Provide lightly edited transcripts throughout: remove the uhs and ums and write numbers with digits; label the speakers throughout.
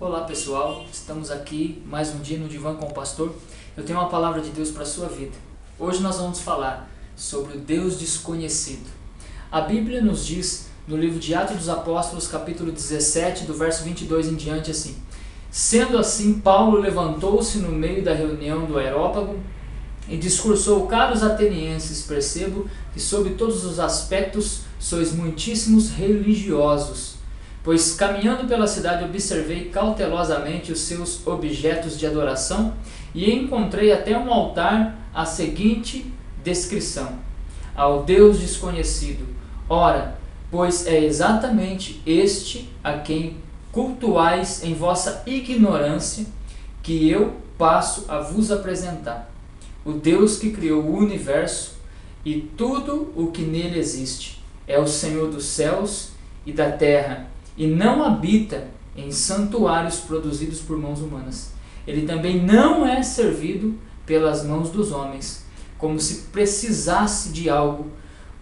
Speaker 1: Olá pessoal, estamos aqui mais um dia no Divã com o Pastor. Eu tenho uma palavra de Deus para a sua vida. Hoje nós vamos falar sobre o Deus desconhecido. A Bíblia nos diz no livro de Atos dos Apóstolos, capítulo 17, do verso 22 em diante assim: Sendo assim, Paulo levantou-se no meio da reunião do Areópago e discursou: caros atenienses, percebo que sob todos os aspectos sois muitíssimos religiosos. Pois caminhando pela cidade observei cautelosamente os seus objetos de adoração e encontrei até um altar a seguinte descrição: ao Deus desconhecido. Ora, pois é exatamente este a quem cultuais em vossa ignorância que eu passo a vos apresentar. O Deus que criou o universo e tudo o que nele existe é o Senhor dos céus e da terra, e não habita em santuários produzidos por mãos humanas. Ele também não é servido pelas mãos dos homens, como se precisasse de algo,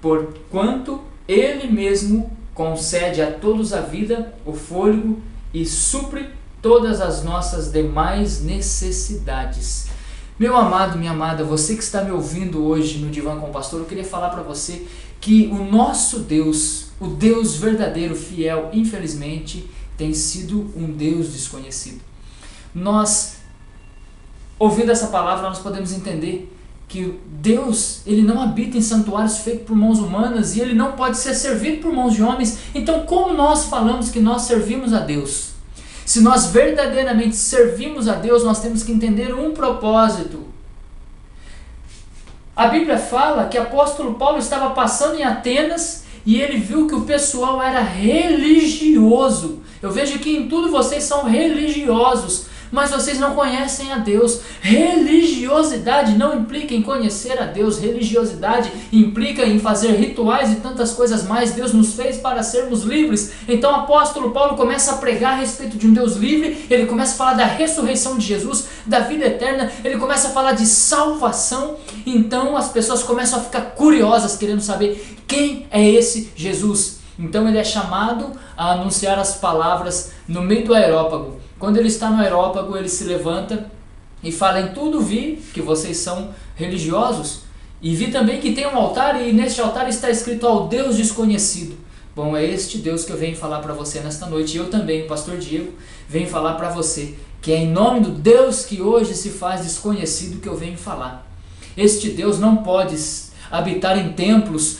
Speaker 1: porquanto ele mesmo concede a todos a vida, o fôlego e supre todas as nossas demais necessidades. Meu amado, minha amada, você que está me ouvindo hoje no Divã com o Pastor, eu queria falar para você que o nosso Deus, o Deus verdadeiro, fiel, infelizmente, tem sido um Deus desconhecido. Nós, ouvindo essa palavra, nós podemos entender que Deus, ele não habita em santuários feitos por mãos humanas e ele não pode ser servido por mãos de homens. Então, como nós falamos que nós servimos a Deus? Se nós verdadeiramente servimos a Deus, nós temos que entender um propósito. A Bíblia fala que o apóstolo Paulo estava passando em Atenas e ele viu que o pessoal era religioso. Eu vejo que em tudo vocês são religiosos, mas vocês não conhecem a Deus. Religiosidade não implica em conhecer a Deus. Religiosidade implica em fazer rituais e tantas coisas mais. Deus nos fez para sermos livres. Então o apóstolo Paulo começa a pregar a respeito de um Deus livre. Ele começa a falar da ressurreição de Jesus, da vida eterna. Ele começa a falar de salvação. Então as pessoas começam a ficar curiosas, querendo saber quem é esse Jesus. Então ele é chamado a anunciar as palavras no meio do Areópago. Quando ele está no Areópago, ele se levanta e fala: em tudo vi que vocês são religiosos, e vi também que tem um altar, e neste altar está escrito ao Deus desconhecido. Bom, é este Deus que eu venho falar para você nesta noite. Eu também, o pastor Diego, venho falar para você que é em nome do Deus que hoje se faz desconhecido que eu venho falar. Este Deus não pode habitar em templos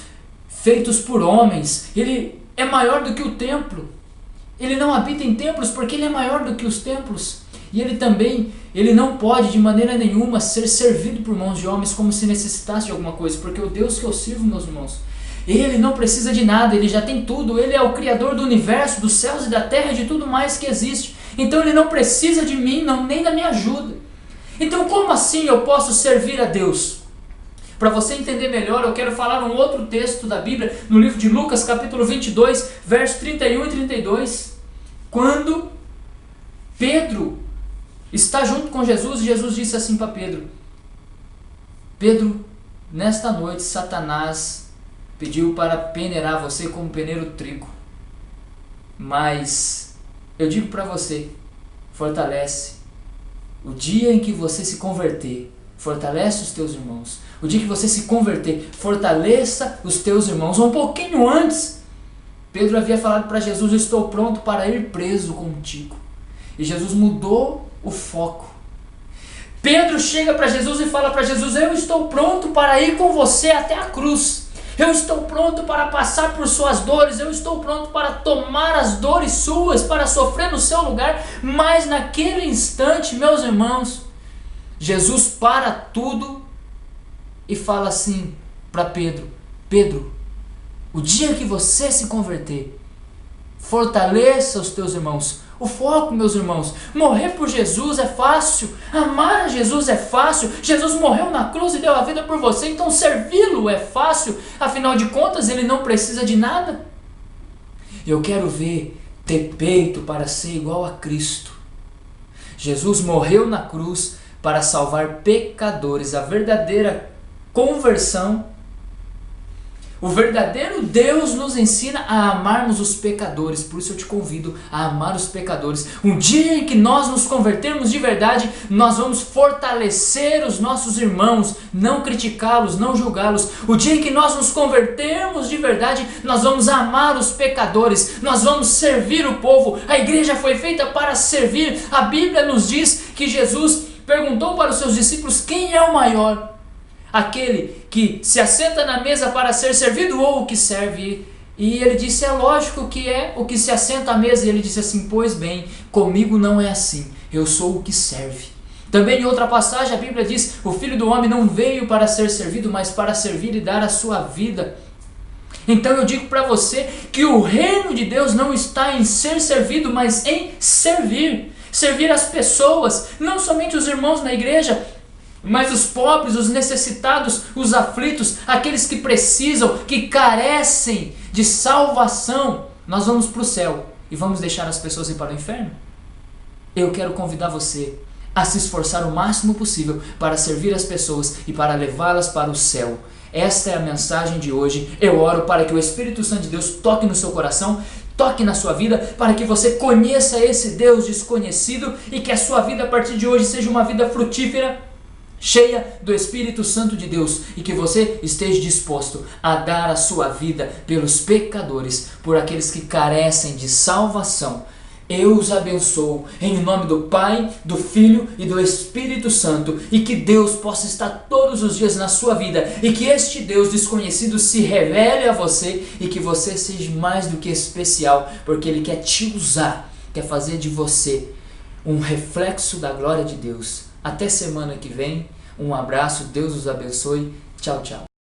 Speaker 1: feitos por homens. Ele é maior do que o templo. Ele não habita em templos porque ele é maior do que os templos. E ele não pode de maneira nenhuma ser servido por mãos de homens como se necessitasse de alguma coisa. Porque o Deus que eu sirvo, meus irmãos, ele não precisa de nada, ele já tem tudo. Ele é o Criador do universo, dos céus e da terra e de tudo mais que existe. Então ele não precisa de mim, nem da minha ajuda. Então como assim eu posso servir a Deus? Para você entender melhor, eu quero falar um outro texto da Bíblia, no livro de Lucas, capítulo 22, versos 31 e 32. Quando Pedro está junto com Jesus, e Jesus disse assim para Pedro: Pedro, nesta noite Satanás pediu para peneirar você como peneira o trigo. Mas eu digo para você, fortalece. O dia em que você se converter, fortalece os teus irmãos. O dia que você se converter, fortaleça os teus irmãos. Um pouquinho antes, Pedro havia falado para Jesus: eu estou pronto para ir preso contigo. E Jesus mudou o foco. Pedro chega para Jesus e fala para Jesus: eu estou pronto para ir com você até a cruz. Eu estou pronto para passar por suas dores. Eu estou pronto para tomar as dores suas, para sofrer no seu lugar. Mas naquele instante, meus irmãos, Jesus para tudo e fala assim para Pedro: Pedro, o dia que você se converter, fortaleça os teus irmãos. O foco, meus irmãos, morrer por Jesus é fácil, amar a Jesus é fácil. Jesus morreu na cruz e deu a vida por você, então servi-lo é fácil. Afinal de contas, ele não precisa de nada. Eu quero ver ter peito para ser igual a Cristo. Jesus morreu na cruz para salvar pecadores. A verdadeira conversão, O verdadeiro Deus nos ensina a amarmos os pecadores, por isso eu te convido a amar os pecadores. Um dia em que nós nos convertermos de verdade, nós vamos fortalecer os nossos irmãos, não criticá-los, não julgá-los. O dia em que nós nos convertermos de verdade, nós vamos amar os pecadores, nós vamos servir o povo. A igreja foi feita para servir. A Bíblia nos diz que Jesus perguntou para os seus discípulos quem é o maior. Aquele que se assenta na mesa para ser servido ou o que serve? E ele disse, é lógico que é o que se assenta à mesa. E ele disse assim, pois bem, comigo não é assim, eu sou o que serve. Também em outra passagem a Bíblia diz, o Filho do Homem não veio para ser servido, mas para servir e dar a sua vida. Então eu digo para você que o reino de Deus não está em ser servido, mas em servir. Servir as pessoas, não somente os irmãos na igreja, mas os pobres, os necessitados, os aflitos, aqueles que precisam, que carecem de salvação. Nós vamos para o céu e vamos deixar as pessoas ir para o inferno? Eu quero convidar você a se esforçar o máximo possível para servir as pessoas e para levá-las para o céu. Esta é a mensagem de hoje. Eu oro para que o Espírito Santo de Deus toque no seu coração, toque na sua vida, para que você conheça esse Deus desconhecido e que a sua vida a partir de hoje seja uma vida frutífera, cheia do Espírito Santo de Deus, e que você esteja disposto a dar a sua vida pelos pecadores, por aqueles que carecem de salvação. Eu os abençoo em nome do Pai, do Filho e do Espírito Santo, e que Deus possa estar todos os dias na sua vida, e que este Deus desconhecido se revele a você, e que você seja mais do que especial, porque Ele quer te usar, quer fazer de você um reflexo da glória de Deus. Até semana que vem, um abraço, Deus os abençoe, tchau, tchau.